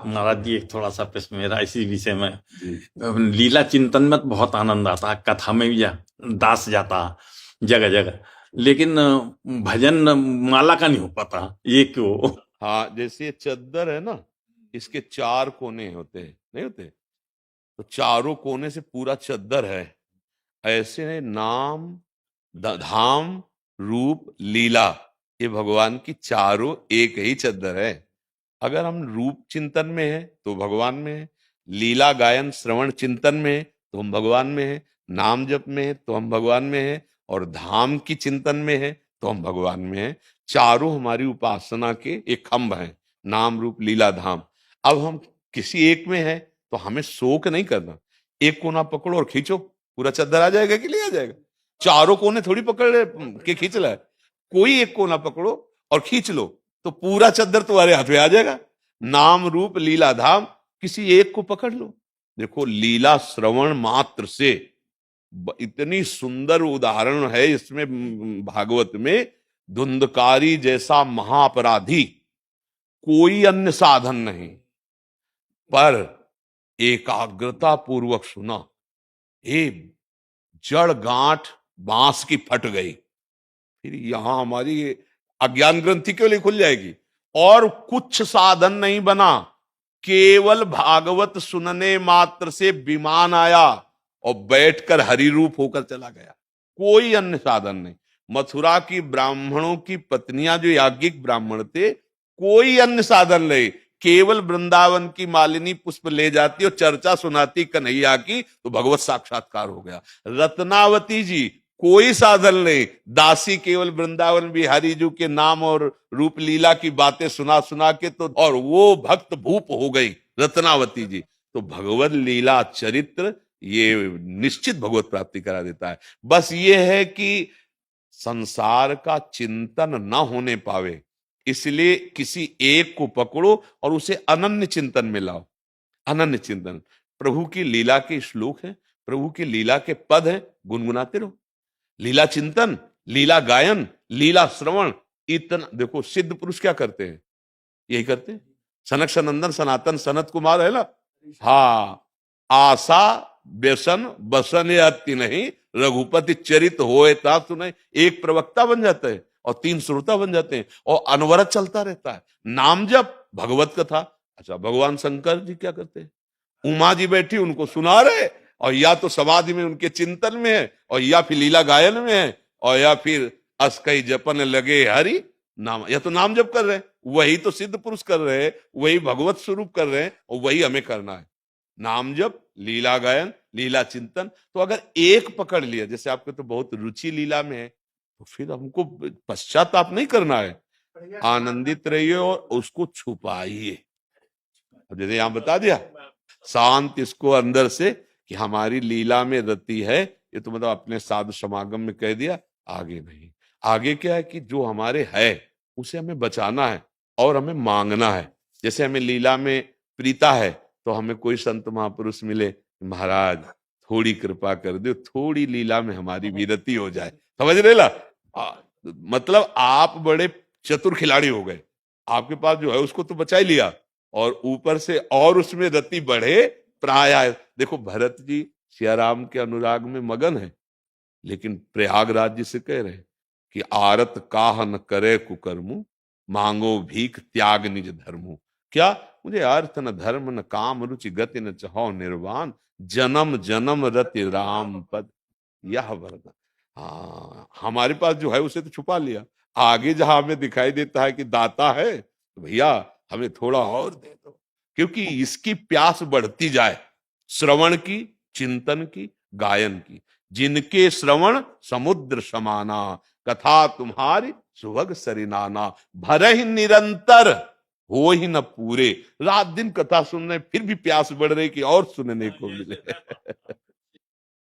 महाराज जी एक थोड़ा सा प्रश्न मेरा इसी विषय में। जी। लीला चिंतन में तो बहुत आनंद आता, कथा में भी दास जाता जगह जगह, लेकिन भजन माला का नहीं हो पाता, ये क्यों? हाँ, जैसे ये चद्दर है ना, इसके 4 कोने होते हैं, नहीं होते? तो चारों कोने से पूरा चद्दर है। ऐसे नाम, धाम, रूप, लीला, ये भगवान की चारों एक ही चद्दर है। अगर हम रूप चिंतन में है तो भगवान में है, लीला गायन श्रवण चिंतन में है तो हम भगवान में है, नाम जप में है तो हम भगवान में है, और धाम की चिंतन में है तो हम भगवान में है। चारों हमारी उपासना के एक खंभ हैं, नाम रूप लीला धाम। अब हम किसी एक में है तो हमें शोक नहीं करना। एक कोना पकड़ो और खींचो, पूरा चद्दर आ जाएगा कि नहीं आ जाएगा? चारों कोने थोड़ी पकड़ के खींच रहा है, कोई एक कोना पकड़ो और खींच लो तो पूरा चद्दर तुम्हारे हाथ में आ जाएगा। नाम रूप लीला धाम, किसी एक को पकड़ लो। देखो, लीला श्रवण मात्र से इतनी सुंदर उदाहरण है इसमें भागवत में, धुंधकारी जैसा महाअपराधी कोई अन्य साधन नहीं, पर एकाग्रता पूर्वक सुना, ए जड़ गांठ बांस की फट गई, फिर यहां हमारी अज्ञान ग्रंथि क्यों नहीं खुल जाएगी? और कुछ साधन नहीं बना, केवल भागवत सुनने मात्र से विमान आया और बैठकर हरि रूप होकर चला गया, कोई अन्य साधन नहीं। मथुरा की ब्राह्मणों की पत्नियां जो याज्ञिक ब्राह्मण थे, कोई अन्य साधन नहीं, केवल वृंदावन की मालिनी पुष्प ले जाती और चर्चा सुनाती कन्हैया की, तो भगवत साक्षात्कार हो गया। रत्नावती जी कोई साधन नहीं, दासी केवल वृंदावन बिहारी जी के नाम और रूप लीला की बातें सुना सुना के तो, और वो भक्त भूप हो गई रत्नावती जी। तो भगवत लीला चरित्र ये निश्चित भगवत प्राप्ति करा देता है। बस ये है कि संसार का चिंतन न होने पावे, इसलिए किसी एक को पकड़ो और उसे अनन्य चिंतन में लाओ। अनन्य चिंतन, प्रभु की लीला के श्लोक है, प्रभु की लीला के पद है, गुनगुनाते रहो। लीला चिंतन, लीला गायन, लीला श्रवण, इतना देखो सिद्ध पुरुष क्या करते हैं, यही करते हैं। सनक सनंदन सनातन सनत कुमार है ना, हाँ, आशा व्यसन बसन अति नहीं, रघुपति चरित होए ता सुने, एक प्रवक्ता बन जाता है और 3 श्रोता बन जाते हैं, और अनवरत चलता रहता है नाम जप भगवत कथा। अच्छा, भगवान शंकर जी क्या करते हैं? उमा जी बैठी उनको सुना रहे, और या तो समाधि में उनके चिंतन में है, और या फिर लीला गायन में है, और या फिर अस्कई जपन लगे हरि नाम, या तो नाम जप कर रहे हैं, वही तो सिद्ध पुरुष कर रहे हैं, वही भगवत स्वरूप कर रहे हैं, और वही हमें करना है। नाम जप, लीला गायन, लीला चिंतन। तो अगर एक पकड़ लिया, जैसे आपको तो बहुत रुचि लीला में है, तो फिर हमको पश्चाताप नहीं करना है, आनंदित रहिए और उसको छुपाइए। जैसे यहां बता दिया, शांत इसको अंदर से कि हमारी लीला में रति है, ये तो मतलब अपने साधु समागम में कह दिया, आगे नहीं। आगे क्या है कि जो हमारे है उसे हमें बचाना है और हमें मांगना है। जैसे हमें लीला में प्रीता है तो हमें कोई संत महापुरुष मिले, महाराज थोड़ी कृपा कर दो, थोड़ी लीला में हमारी भी रति हो जाए, समझ रहे ला? मतलब आप बड़े चतुर खिलाड़ी हो गए, आपके पास जो है उसको तो बचा ही लिया, और ऊपर से और उसमें रति बढ़े प्राय। देखो भरत जी सियाराम के अनुराग में मगन है, लेकिन प्रयागराज जी से कह रहे कि आरत काह न करे कुकर्मु, मांगो भीख त्याग निज धर्मु। क्या? मुझे अर्थ न धर्म न काम रुचि गति न चाहो निर्वाण, जन्म जन्म रति राम पद यह वरदान। हाँ, हमारे पास जो है उसे तो छुपा लिया, आगे जहां हमें दिखाई देता है कि दाता है, तो भैया हमें थोड़ा और दे दो, क्योंकि इसकी प्यास बढ़ती जाए, श्रवण की, चिंतन की, गायन की। जिनके श्रवण समुद्र समाना, कथा तुम्हारी सुभग सरिनाना, भर ही निरंतर हो ही न पूरे। रात दिन कथा सुन रहे, फिर भी प्यास बढ़ रही कि और सुनने को मिले।